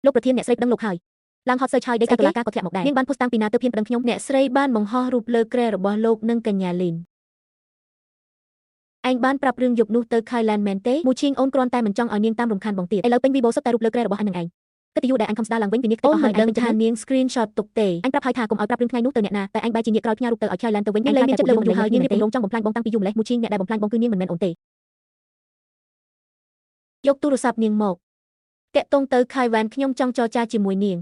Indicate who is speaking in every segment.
Speaker 1: លោកប្រធានអ្នកស្រីប្តឹងលោកហើយឡើងហត់សើចហើយដេកតុលាការក៏ធ្លាក់មកដែរនាងបានផុសតាំងពីណាទៅហ៊ានប្តឹងខ្ញុំអ្នកស្រីបានបង្ហោះរូបលើគ្រែរបស់លោកនិងកញ្ញាលីនឯងបានប្រាប់រឿងយប់នោះទៅ Thailand មែនទេមូឈីងអូនគ្រាន់តែមិនចង់ឲ្យនាងតាមរំខានបងទៀតឥឡូវពេញវីបូសុទ្ធតែរូបលើគ្រែរបស់អញនឹងឯងកិត្តិយសដែលអញខំស្ដារឡើងវិញពីនេះអូនមិនដឹងថានាង screenshot ទុកទេអញប្រាប់ហើយថាកុំឲ្យប្រាប់រឿងថ្ងៃនោះទៅអ្នកណាតែអញបែរជាងាកក្រោយផ្ញើរូបទៅឲ្យ Thailand ទៅវិញអញលែងមានចិត្តលើបងយូរហើយនាងមានទម្រង់ចង់បំផ្លាញបងតាំងពីយូរម្លេះមូឈីងអ្នកដែលបំផ្លាញបងគឺនាងមិនមែនអូនទេយកទូរស័ព្ទនាងមកតាក់ទងទៅ Thailand ខ្ញុំចង់ចរចាជាមួយនាង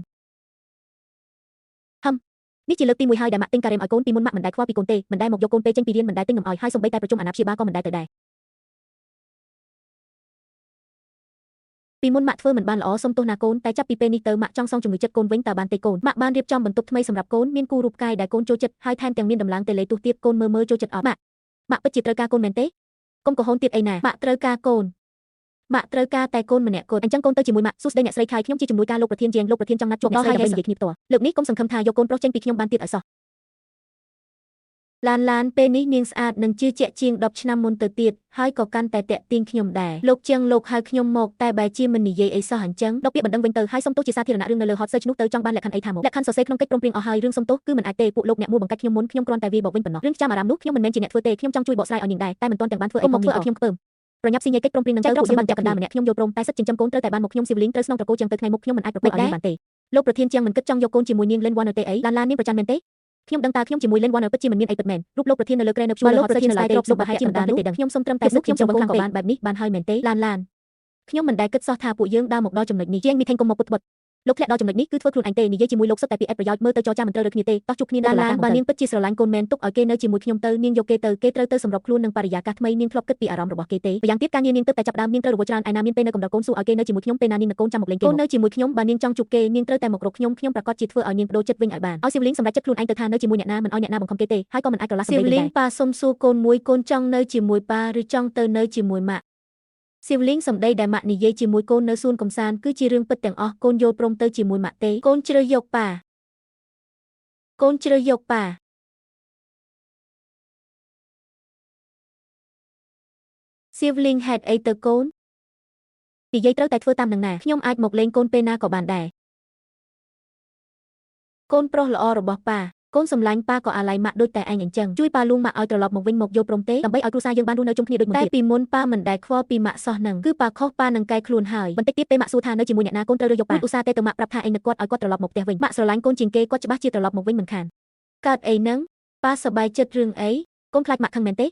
Speaker 1: នេះជាលើកទី1ហើយដែលម៉ាក់ទិញការ៉េមឲ្យកូនពីមុនម៉ាក់មិនដែលខ្វល់ពីកូនទេមិនដែលមកយកកូនពេលចេញពីរៀនមិនដែលទិញនំឲ្យហើយសូម្បីតែប្រជុំអាណាព្យាបាលក៏មិនដែលទៅដែរពីមុនម៉ាក់ធ្វើមិនបានល្អសុំទោសណាកូនតែចាប់ពីពេលនេះទៅម៉ាក់ចង់សងជំងឺចិត្តកូនវិញតើបានទេកូនម៉ាក់បានរៀបចំបន្ទប់ថ្មីសម្រាប់កូនមានគូរូបកាយដែលកូនចូលចិត្តហើយថែមទាំងមានដំឡើងតេឡេទស្សន៍ទៀតកូនមើលចូលចិត្តអត់ម៉ាក់ពិតជាត្រូវការកូនមែនទេកុំកុហកទៀតអីណាម៉ាក់ត្រូវការកូនម៉ាក់ត្រូវការតែកូនម្នាក់គត់អញ្ចឹងកូនទៅជាមួយម៉ាក់សួស្ដីអ្នកស្រីខៃខ្ញុំជាជំនួយការលោកប្រធានជាងលោកប្រធានចង់ណាត់ជួបដល់ហើយដើម្បីនិយាយគ្នាផ្ទាល់លើកនេះកុំសង្ឃឹមថាយកកូនប្រុសចេញពីខ្ញុំបានទៀតឲ្យសោះឡានពេលនេះនាងស្អាតនិងជឿជាក់ជាង10ឆ្នាំមុនទៅទៀតហើយក៏កាន់តែតាក់ទាញខ្ញុំដែរលោកជាងលោកហៅខ្ញុំមកតែបែរជាមិននិយាយអីសោះអញ្ចឹងដកពាក្យបណ្ដឹងវិញទៅហើយសុំទោសជាសាធារណៈរឿងនៅលើ hot search នោះទៅចង់បានលក្ខខណ្ឌអីថាមកលក្ខខណ្ឌសរសេរក្នុងកិច្ចព្រមព្រៀងអស់ហើយរឿងសុំទោសគឺមិនអាចទេពួកលោកអ្នកមួបង្កាច់ខ្ញុំមុនខ្ញុំគ្រាន់តែវាយបកវិញប៉ុណ្ណោះរឿងចាំអារម្មណ៍នោះខ្ញុំមិនមែនជាអ្នកធ្វើទេខ្ញុំចង់ជួយបកស្រាយឲ្យនាងដែរតែមិនទាន់ទាំងបានធ្វើអីមកធ្វើឲ្យខ្ញុំខ្ពើមប្រញាប់ស៊ីញ៉ៃកិច្ចព្រមព្រៀងនឹងទៅពួកយើងបានចាក់កណ្ដាលម្នាក់ខ្ញុំយល់ព្រមតែសិទ្ធិចិញ្ចឹមកូនត្រូវតែបានមកខ្ញុំស៊ីវលីងត្រូវស្នងត្រកូលជាងទៅថ្ងៃមុខខ្ញុំមិនអាចប្រព្រឹត្តឲ្យនាងបានទេលោកប្រធានជាងមិនគិតចង់យកកូនជាមួយនាងលេនវ៉ានទេអីឡាននាងប្រច័ណ្ឌមែនទេខ្ញុំដឹងថាខ្ញុំជាមួយលេនវ៉ានពិតជាមិនមានអីពិតមែនរូបលោកប្រធាននៅលើក្រែនៅជួរលោកប្រធាននៅឡើយទេលោកប្រហែលជាមិនបានទេដឹងខ្ញុំសុំត្រឹមតែសុខខ្ញុំចង់ខាងក៏បានបែបនេះបានហើយមែនទេឡានខ្ញុំមិនដែលគិតសោះថាពួកយើងដើរមកដល់ចំណុចនេះជាងមីថេងកុំមកពុតលោកធ្លាក់ដល់ចំណុចនេះគឺធ្វើខ្លួនអញទេនិយាយជាមួយលោកសុទ្ធតែពីអត្ថប្រយោជន៍មើលទៅចរចាមិនត្រូវរើគ្នាទេតោះជួបគ្នានៅឡានបើនាងពិតជាស្រឡាញ់កូនមែនទុកឲ្យគេនៅជាមួយខ្ញុំទៅនាងយកគេទៅគេត្រូវទៅសម្របខ្លួននឹងបរិយាកាសថ្មីនាងធ្លាប់គិតពីអារម្មណ៍របស់គេទេម្យ៉ាងទៀតការងារនាងទើបតែចាប់ដើមនាងត្រូវរវល់ច្រើនឯណាមានពេលនៅកំដរកូនសួរឲ្យគេនៅជាមួយខ្ញុំពេលណានាងនឹងកូនចាំមកលេងគេកូននៅជាមួយខ្ញុំបើនាងចង់ជួបគេនាងត្រូវតែមករកខ្ញុំប្រកាសជាធ្វើឲ្យនាងបដូរចិត្តវិញឲ្យបានឲ្យស៊ីវលីងសម្រាប់ចិត្តខ្លួនឯងទៅថានៅជាមួយអ្នកណាមិនឲ្យអ្នកណាបង្ខំគេទេហើយក៏មិនអាចក្រឡាស់សម្ដីដែរស៊ីវលីងប៉ាសុំសួរកូនមួយកូនចង់នៅជាមួយប៉ាឬចង់ទៅនៅជាមួយម៉ាក់ស៊ីវលីងសម្ដីដែលម៉ាក់និយាយជាមួយកូននៅសួនកំសាន្តគឺជារឿងពិតទាំងអស់កូនយល់ព្រមទៅជាមួយម៉ាក់ទេកូនជ្រើសយកប៉ាស៊ីវលីងហេតុអីទៅកូននិយាយត្រូវតែធ្វើតាមនឹងណាខ្ញុំអាចមកលេងកូនពេលណាក៏បានដែរកូនប្រុសល្អរបស់ប៉ាកូនសម្លាញ់ប៉ាក៏អាឡ័យម៉ាក់ដូចតែឯងអញ្ចឹងជួយប៉ាលួងម៉ាក់ឲ្យត្រឡប់មកវិញមកយល់ព្រមទេដើម្បីឲ្យគ្រួសារយើងបានរស់នៅជុំគ្នាដូចមុនទៀតតែពីមុនប៉ាមិនដែលខ្វល់ពីម៉ាក់សោះនឹងគឺប៉ាខុសប៉ានឹងកែខ្លួនហើយបន្តិចទៀតពេលម៉ាក់សួរថានៅជាមួយអ្នកណាកូនត្រូវរើសយកប៉ាឧស្សាហ៍តែទៅម៉ាក់ប្រាប់ថាឯងនឹកគាត់ឲ្យគាត់ត្រឡប់មកផ្ទះវិញម៉ាក់ស្រឡាញ់កូនជាងគេគាត់ច្បាស់ជាត្រឡប់មកវិញមិនខានកើតអីនឹងប៉ាសប្បាយចិត្តរឿងអីកូនខ្លាចម៉ាក់ខឹងមែនទ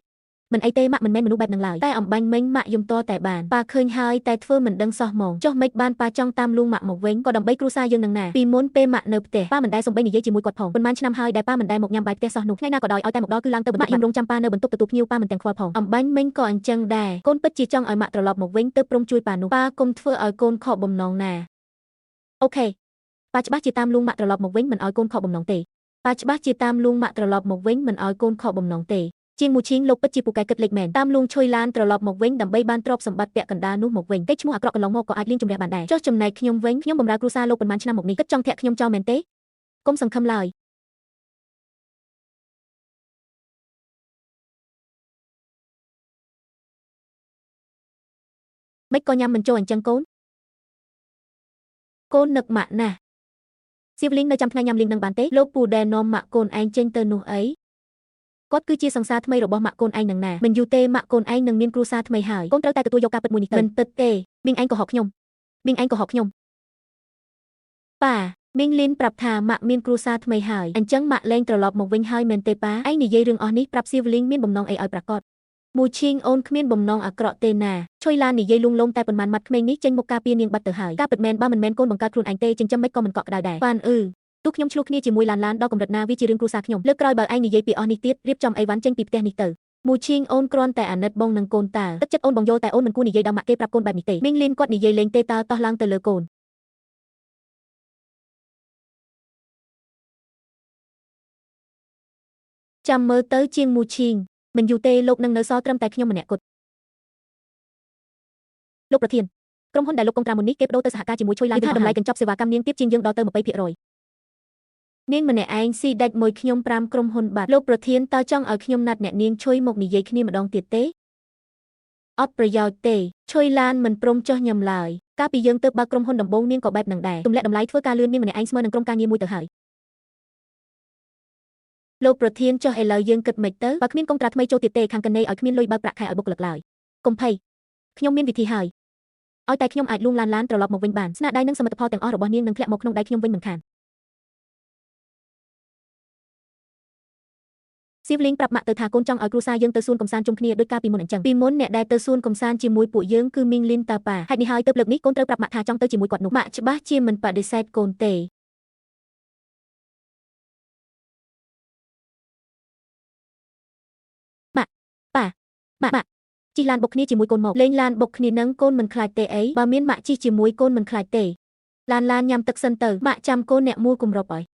Speaker 1: េមិនអីទេម៉ាក់មិនមែនមនុស្សបែបហ្នឹងឡើយតែអំបាញ់មិញម៉ាក់យំតតែបានប៉ាឃើញហើយតែធ្វើមិនដឹងសោះហ្មងចុះមិនបានប៉ាចង់តាមលួងម៉ាក់មកវិញក៏ដើម្បីគ្រួសារយើងនឹងណាពីមុនពេលម៉ាក់នៅផ្ទះប៉ាមិនដែលសំបីនិយាយជាមួយគាត់ផងប៉ុន្មានឆ្នាំហើយដែលប៉ាមិនដែលមកញ៉ាំបាយផ្ទះសោះនោះថ្ងៃណាក៏ដោយឲ្យតែមកដល់គឺឡើងទៅបន្ទប់ម៉ាក់យំរងចាំប៉ានៅបន្ទប់ទទួលភ្ញៀវប៉ាមិនទាំងខ្វល់ផងអំបាញ់មិញក៏អញ្ចឹងដែរកូនពិតជាចង់ឲ្យម៉ាក់ត្រឡប់មកវិញទៅព្រមជួយប៉ានោះប៉ាកុំធ្វើឲ្យកូនខកបំណងណាអូខេប៉ាច្បាស់ជាតាមលួងម៉ាក់ត្រឡប់មកវិញមិនឲ្យកូនខកបំណងទេប៉ាច្បាស់ជាតាមលួងម៉ាក់ត្រឡប់មកវិញមិនឲ្យកូនខកបំណងទេជាងមូឈីងលោកពិតជាពូកែគិតលេខមែនតាមលួងឈុយឡានត្រឡប់មកវិញដើម្បីបានទ្រព្យសម្បត្តិពាក់កណ្ដាលនោះមកវិញតែឈ្មោះអាក្រក់កន្លងមកក៏អាចលៀងជំរះបានដែរចុះចំណែកខ្ញុំវិញខ្ញុំបម្រើគ្រួសារលោកប៉ុន្មានឆ្នាំមកនេះគិតចង់ធាក់ខ្ញុំចោលមែនទេកុំសង្ឃឹមឡើយមិនក៏ញ៉ាំមិនចូលអញ្ចឹងកូននឹកម៉ាក់ណាស់ស៊ីវលីងនៅចាំថ្ងៃញ៉ាំលៀងនឹងបានទេលោកពូដែលនាំម៉ាក់កូនឯងចេញទៅនោះអីគាត់គឺជាសង្សារថ្មីរបស់ម៉ាក់កូនឯងនឹងណាមិនយូរទេម៉ាក់កូនឯងនឹងមានគ្រួសារថ្មីហើយកូនត្រូវតែទទួលយកការពិតមួយនេះទៅមិនពិតទេមីងឯងក៏ហកខ្ញុំប៉ាមីងលីនប្រាប់ថាម៉ាក់មានគ្រួសារថ្មីហើយអញ្ចឹងម៉ាក់លែងត្រឡប់មកវិញហើយមែនទេប៉ាឯងនិយាយរឿងអស់នេះប្រាប់ស៊ីវលីងមានបំណងអីឲ្យប្រាកដមូឈីងអូនគ្មានបំណងអាក្រក់ទេណាឈុយឡាននិយាយលួងលោមតែប៉ុន្មានម៉ាត់ក្មេងនេះចេញមកការពារនាងបាត់ទៅហើយការពិតមែនបើមិនមែនកូនបង្កើតខ្លួនឯងទេចិញ្ចឹមមិនក៏មិនកក់ក្ដៅដែរប៉ានទោះខ្ញុំឆ្លោះគ្នាជាមួយឡានដល់កម្រិតណាវាជារឿងគ្រួសារខ្ញុំលើកក្រោយបើឯងនិយាយពីអស់នេះទៀតរៀបចំអីវ៉ាន់ចេញពីផ្ទះនេះទៅមូឈីងអូនគ្រាន់តែអាណិតបងនឹងកូនតើទឹកចិត្តអូនបងយល់តែអូនមិនគួរនិយាយដល់ម៉ាក់គេប្រាប់កូនបែបនេះទេមីងលីនគាត់និយាយលេងទេតើតោះឡើងទៅលើកូនចាំមើលទៅជាងមូឈីងមិនយូរទេលោកនឹងនៅសល់ត្រឹមតែខ្ញុំម្នាក់គត់លោកប្រធានក្រុមហ៊ុនដែលលោកកងត្រាមុននេះគេបដូរទៅសហការជាមួយឈុយឡានគឺតម្លៃកញ្ចប់សេវាកម្មនាងទាបជាងយើងដល់ទៅ20%នាងម្នាក់ឯងស៊ីដាច់មួយខ្ញុំ5ក្រុមហ៊ុនបាត់លោកប្រធានតើចង់ឲ្យខ្ញុំណាត់អ្នកនាងឈុយមកនិយាយគ្នាម្ដងទៀតទេអត់ប្រយោជន៍ទេឈុយឡានមិនព្រមចោះញឹមឡើយ កាលពីយើងទៅបើកក្រុមហ៊ុនដំបូងនាងក៏បែបនឹងដែរទម្លាក់តម្លៃធ្វើការលឿននាងម្នាក់ឯងស្មើនឹងក្រុមការងារមួយទៅហើយលោកប្រធានចុះឥឡូវយើងគិតមិនទៅបើគ្មានកុងត្រាថ្មីចូលទៀតទេខាងកណេឲ្យគ្មានលុយបើកប្រាក់ខែឲ្យបុគ្គលិកឡើយកុំភ័យខ្ញុំមានវិធីហើយឲ្យតែខ្ញុំអាចលួងឡានត្រឡប់មកវិញបានស្នាដៃនិងសមិទ្ធផលទាំងអស់របស់នាងនឹងធ្លាក់មកក្នុងដៃខ្ញុំវិញមិនខានសៀវលីងប្រាប់ម៉ាក់ទៅថាកូនចង់ឲ្យគ្រួសារយើងទៅសួនកំសាន្តជុំគ្នាដូចកាលពីមុនអញ្ចឹងពីមុនអ្នកដែលទៅសួនកំសាន្តជាមួយពួកយើងគឺមីងលីនតាប៉ាហេតុនេះហើយទើបលើកនេះកូនត្រូវប្រាប់ម៉ាក់ថាចង់ទៅជាមួយគាត់នោះម៉ាក់ច្បាស់ជាមិនបដិសេធកូនទេម៉ាក់ប៉ាម៉ាក់ជិះឡានបុកគ្នាជាមួយកូនមកលេងឡានបុកគ្នានឹងកូនមិនខ្លាចទេអីបើមានម៉ាក់ជិះជាមួយកូនមិនខ្លាចទេឡានញ៉ាំទឹកសិនទៅម៉ាក់ចាំកូនអ្នកមួលគម្របឲ្យ